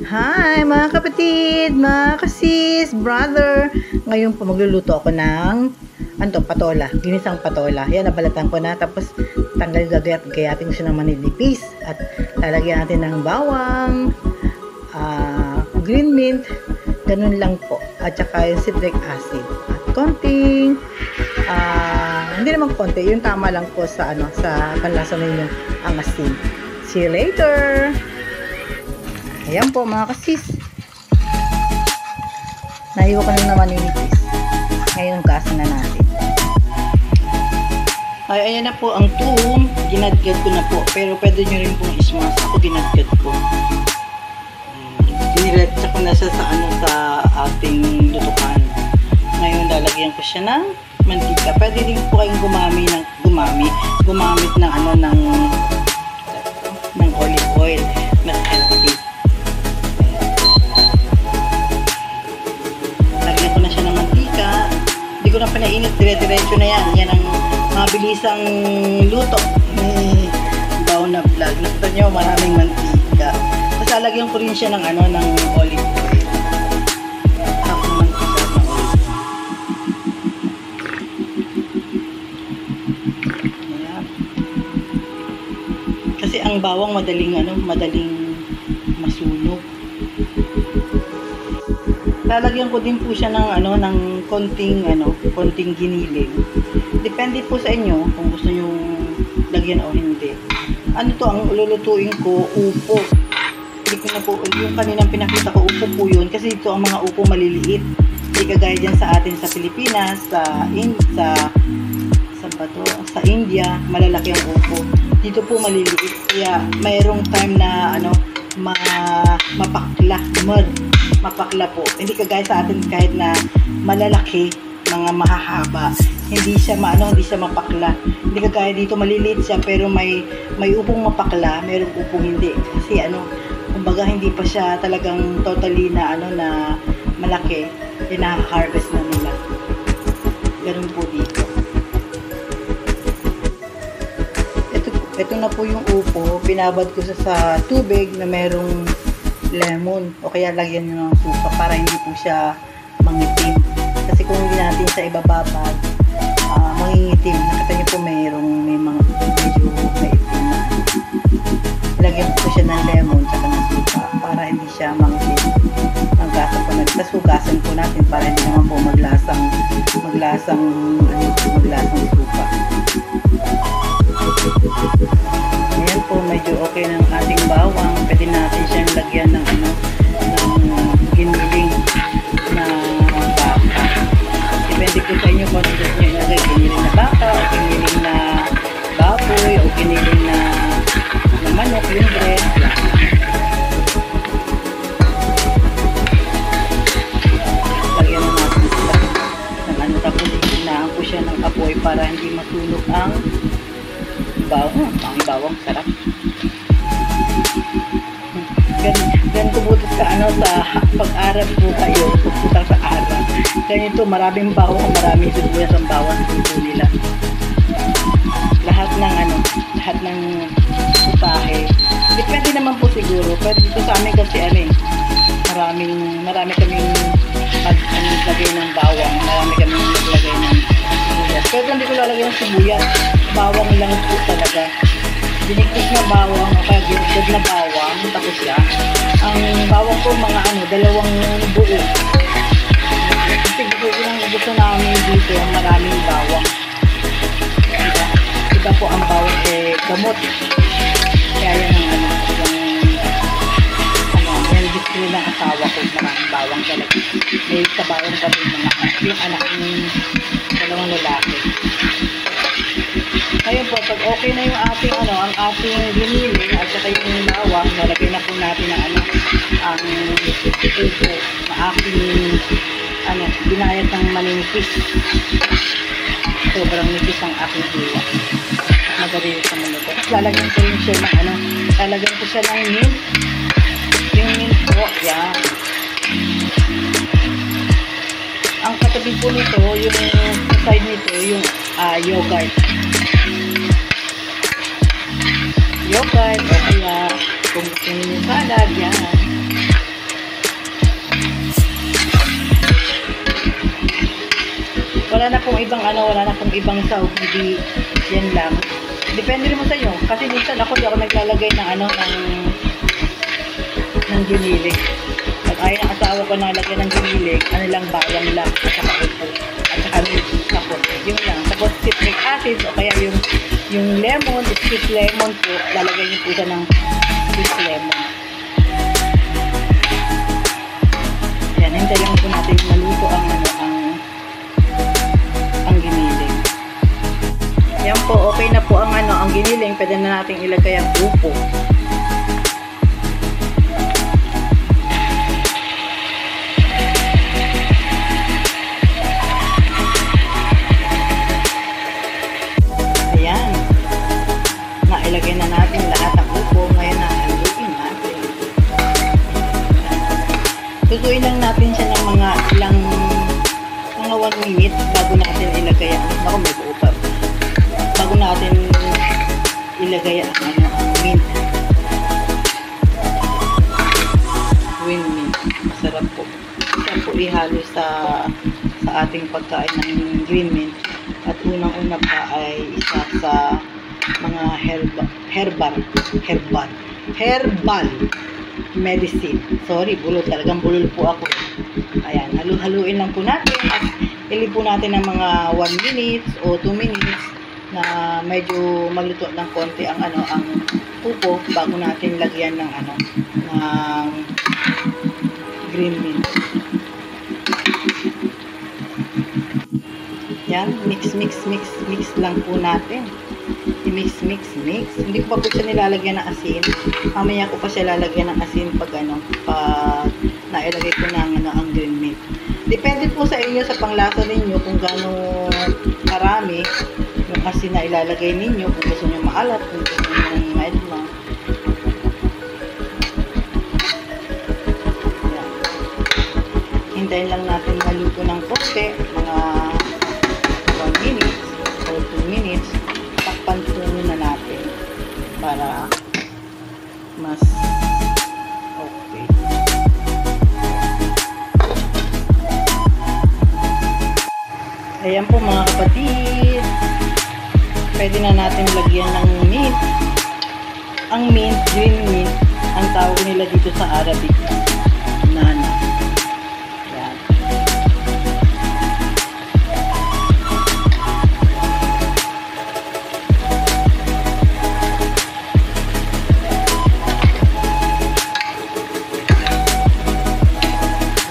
Hi mga kapatid, mga kasis, brother. Ngayon po magluluto ako ng patola, ginisang patola. Yan, nabalatan ko na. Tapos tanggal gayatin ko siya ng manilipis. At lalagyan natin ng bawang, green mint, ganun lang po. At saka yung citric acid. At konting, hindi naman konti, yung tama lang po sa sa panlasa ninyo ang asin. See you later! Ayan po mga kasis. Nahiwa ko na naman ninipis. Ngayon gasan na natin. Ay, ayan na po ang toom. Ginadgad ko na po. Pero pwede nyo rin pong ismas. Ako ginadgad ko. Diniretsa ko na siya sa ating lutukan. Ngayon lalagyan ko siya ng mantika. Pwede din po kayong gumamit ng olive oil na healthy. Ko na pinainit, dire-diretso na yan. Yan ang mabilisang luto ni Bao na Vlog. Nakita nyo, maraming mantika. Tapos lalagyan ko rin siya ng ng olive oil. Tapos mantika ng olive oil. Ayan. Kasi ang bawang madaling masunog. Lalagyan ko din po siya ng konting giniling. Depende po sa inyo kung gusto nyo lagyan o hindi. Ang lulutuin ko, upo. Hindi ko na po, yung kaninang pinakita ko, upo po yun. Kasi ito ang mga upo maliliit. Hindi kagaya dyan sa atin sa Pilipinas, sa India, malalaki ang upo. Dito po maliliit. Kaya mayroong time na mapakla po. Hindi kagaya sa atin kahit na malalaki, mga mahahaba. Hindi siya mapakla. Hindi kagaya dito maliliit siya pero may upong mapakla, mayroong upong hindi. Kasi kumbaga hindi pa siya talagang totally na malaki. Ina-harvest na nila. Ganun po dito. Ito na po yung upo. Binabad ko sa tubig na merong lemon o kaya lagyan nyo ng suka para hindi po siya mangitim. Kasi kung hindi natin sa ibababad, mangingitim. Nakita nyo po may mga medyo maitim na. Lagyan ko siya ng lemon at ng suka para hindi siya mangitim. Hugasan po natin para hindi naman po maglasang suka. Ayan po, medyo okay ng ating bawang. Pwede natin siyang lagyan ng giniling na baka. Depende po sa inyo kung gusto nyo ilagay giniling na baka o giniling na baboy o giniling na manok, yung bread. Lagyan na natin sila ng tapos hinaan ko siya ng apoy para hindi masunog ang bawang, sarap. Ganito po sa pag-arab po kayo, pupunta sa arab. Ganito, maraming bawang, maraming sibuyas ang bawang dito nila. Lahat ng putahe. Depende naman po siguro. Pero dito sa amin kasi marami kaming naglagay ng bawang, marami kaming naglagay ng sibuyas. Pero hindi ko lalagay ng sibuyas. Bawang lang po talaga. Diniktik na bawang o kaya ginigad na bawang. Tapos yan. Ang bawang po mga dalawang buo. Kasi gusto namin dito maraming bawang. Iba po ang bawang gamot. Kaya yan yan gusto ng asawa ko. Maraming bawang talaga. May kabawang kami yung anak ng dalawang lalaki. Ngayon po, pag okay na yung ang ating giniling at saka yung bawang, nalagay na po natin ang upo na aking binayat ng maninipis. Sobrang nipis ang aking hiwa. Madali sa minuto. Tapos lalagyan ko rin siya ng mint. Yung mint po, yan. Ang katabi po nito, yung side nito, yung yogurt. Yogurt o kaya kung gusto niyo salad, wala na pong ibang sahog, hindi yan lang. Depende rin mo sa iyo. Kasi minsan ako di ako naglalagay ng ng giniling. Pag ayaw ng asawa ko nalagyan ng giniling, ano lang, bawang lang, at saka ito, at saka tapos, yung lang. Tapos citric acid, o kaya yung lemon, squeeze lemon po, lalagay niyo po siya ng squeeze lemon. Yan, hintay lang po natin maluto ang giniling. Yan po, okay na po ang giniling, pwede na natin ilagay ang upo. Ilagay na natin lahat ang upo. Ngayon na haluin natin. Tutuin lang natin siya ng mga 1 minute bago natin ilagay ang may buo pa. Bago natin ilagay ang mint. Green mint. Masarap po. Yan po ihalo sa ating pagkain ng green mint. At unang-una pa ay isa sa mga herbal medicine. Sorry, bulol. Talagang bulol po ako. Ayan, haluin lang po natin at ili po natin ng mga 1 minute o 2 minutes na medyo magluto ng konti ang upo bago natin lagyan ng green mint. Yan, mix lang po natin. I-mix. Hindi ko pa po siya nilalagyan ng asin. Mamaya ko pa siya lalagyan ng asin pag nailagay ko ng ang green mint. Depende po sa inyo, sa panglasa ninyo, kung gaano karami yung asin na ilalagay ninyo. Kung gusto nyo maalat, kung gusto nyo mild lang. Hintayin lang natin maluto ng konti, mga 1 minute or 2 minutes. Takpan na natin para mas okay. Ayan po mga kapatid, pwede na natin lagyan ng mint. Ang mint, green mint, ang tawag nila dito sa Arabic, nana. Ayan.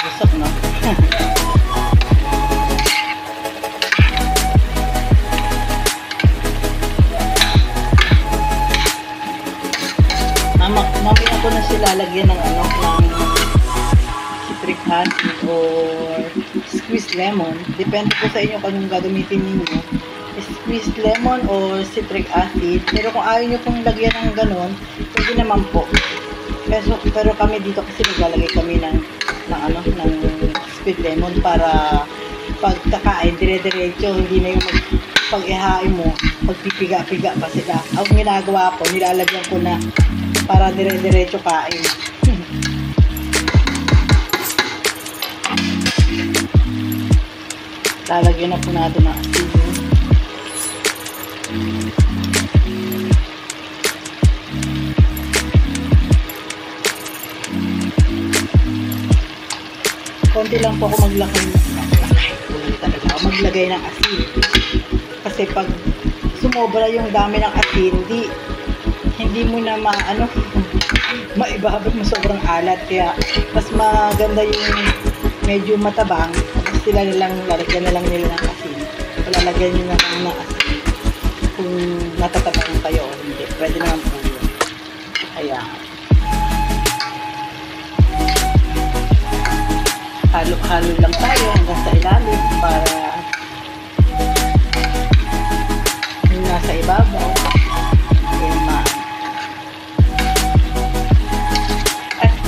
Gusto no? Mamaya ko na sila lagyan ng ng citric acid or squeezed lemon. Depende po sa inyo kung anong gagamitin ninyo. Squeezed lemon or citric acid. Pero kung ayaw nyo pong lagyan ng ganon, pwede naman po. Pero kami dito kasi naglalagay kami ng squeezed lemon para pag kakain, dire-diretso, hindi na yung pag ihain mo, pagpipiga-piga pa sila. Ang ginagawa ko, nilalagyan ko na para dire-diretso kain. Lalagyan na po natin ng asin. Konti lang po ako maglagay ng asin. Kasi pag sumobra yung dami ng asin, hindi mo na maibabot mo sobrang alat, kaya mas maganda yung medyo matabang, tapos sila lalagyan na lang nila ng asin. Lalagyan nyo na lang ng asin kung natatabang kayo o hindi, pwede naman po yun. Ayan, halo-halo lang tayo hanggang sa ilalim para yung nasa ibabaw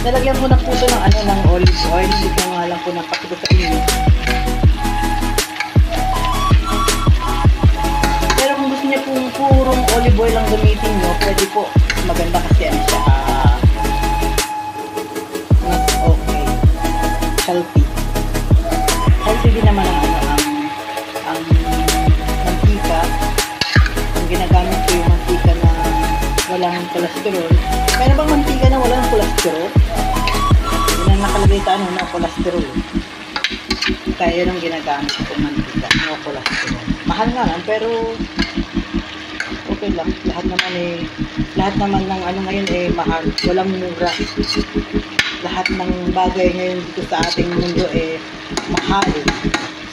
nalagyan ko na po ito ng olive oil. Hindi ko nga lang po napakita sa inyo. Pero kung gusto niya pong purong olive oil lang gamitin nyo, pwede po. Maganda kasi siya. Mas okay. Healthy. Healthy din naman ang cholesterol. Yun ang nakalagay sa ano, no cholesterol. Kaya yun ang ginagamit ko mantika, no cholesterol. Mahal nga lang, pero okay lang. Lahat naman ng ano ngayon mahal. Walang mura. Lahat ng bagay ngayon dito sa ating mundo mahal.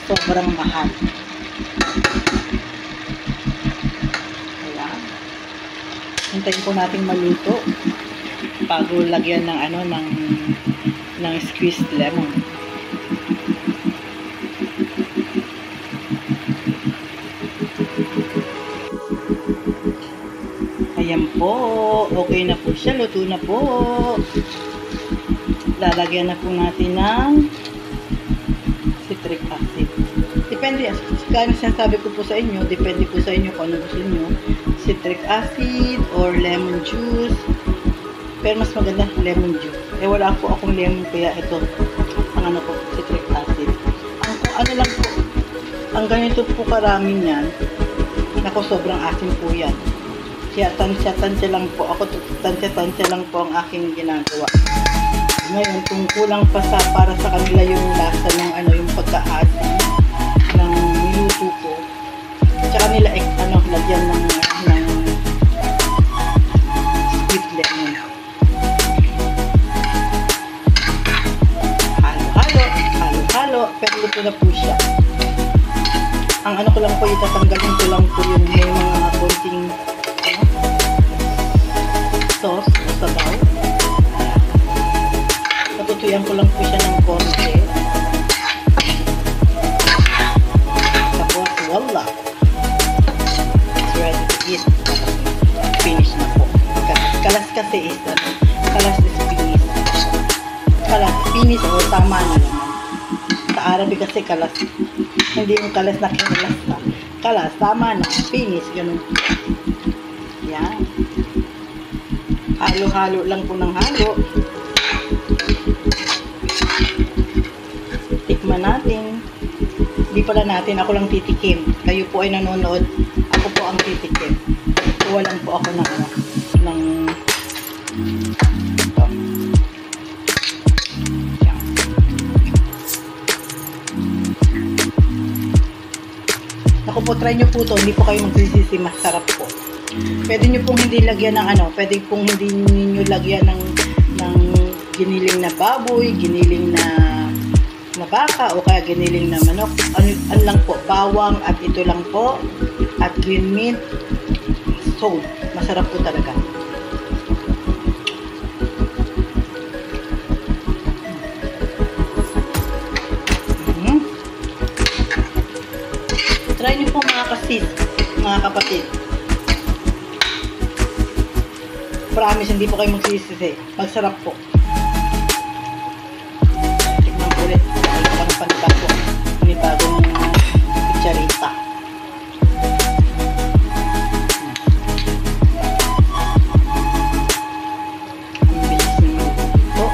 Sobrang mahal. Ayan. Hintayin po nating maluto bago lagyan ng ano ng squeezed lemon. Ayan po, okay na po siya, luto na po. Lalagyan na po natin ng citric acid. Depende, kaya sinasabi ko po sa inyo, depende po sa inyo kung ano gusto nyo. Citric acid or lemon juice. Pero mas maganda lemon juice. Wala po akong lemon, kaya ito, ang ano po, citric acid. Ang ano lang po, ang ganito po karami niyan, nako sobrang asin po yan. Kaya tansya lang po ako, tansya lang po ang aking ginagawa. Ngayon, kung kulang pa para sa kanila yung lasa ng ano, yung pagka-asin ng niluto ko, tsaka nila lagyan ng sweet lemon. Halo, pero luto na po siya. Ang ano ko lang po, itatanggalin ko lang po yung may mga konting sauce o sabaw. Natutuyan ko lang po siya ng konti. Tapos, voila! It's ready to eat. Finish na po. Kalas kasi is, kalas is finish. Kalas, finish o tama na naman. Sa Arabic kasi kalas. Hindi yung kalas na kinalas na. Kalas, tama na. Finish, ganun. Yan. Halo-halo lang po ng halo. Tikman natin. Hindi pala natin, ako lang titikim. Kayo po ay nanonood, ako po ang titikim. Kuha lang po ako ng ito. Yan. Ako po, try nyo po ito. Hindi po kayo magsisisi, masarap po. Pwede nyo pong hindi lagyan ng pwede pong hindi nyo lagyan ng giniling na baboy, giniling na baka, o kaya giniling na manok. Ano lang po, bawang at ito lang po, at green meat, so, masarap po talaga. Try nyo po mga kasis, mga kapatid. Promise, hindi po kayo magsisisi. Magsarap po. Tignan po ulit. Ang panibago. Panibagong kutsarita. Ang bilis ng ito.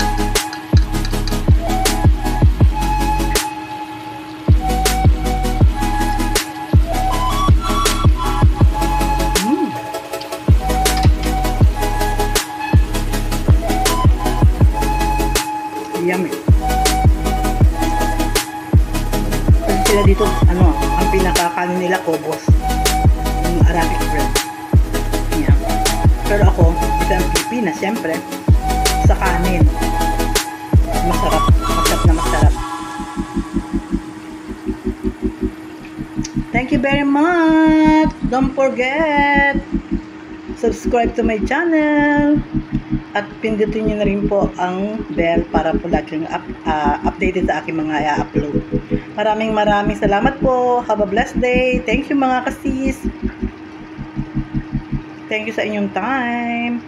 Yummy. Kasi sila dito, ang pinakakanin nila, kobos. Yung Arabic bread. Yan. Pero ako, ito ang Pilipinas, siyempre, sa kanin. Masarap. Masarap na masarap. Thank you very much. Don't forget, subscribe to my channel. At pindutin nyo na rin po ang bell para po lagi updated sa aking mga i-upload. Maraming salamat po. Have a blessed day. Thank you mga kasis. Thank you sa inyong time.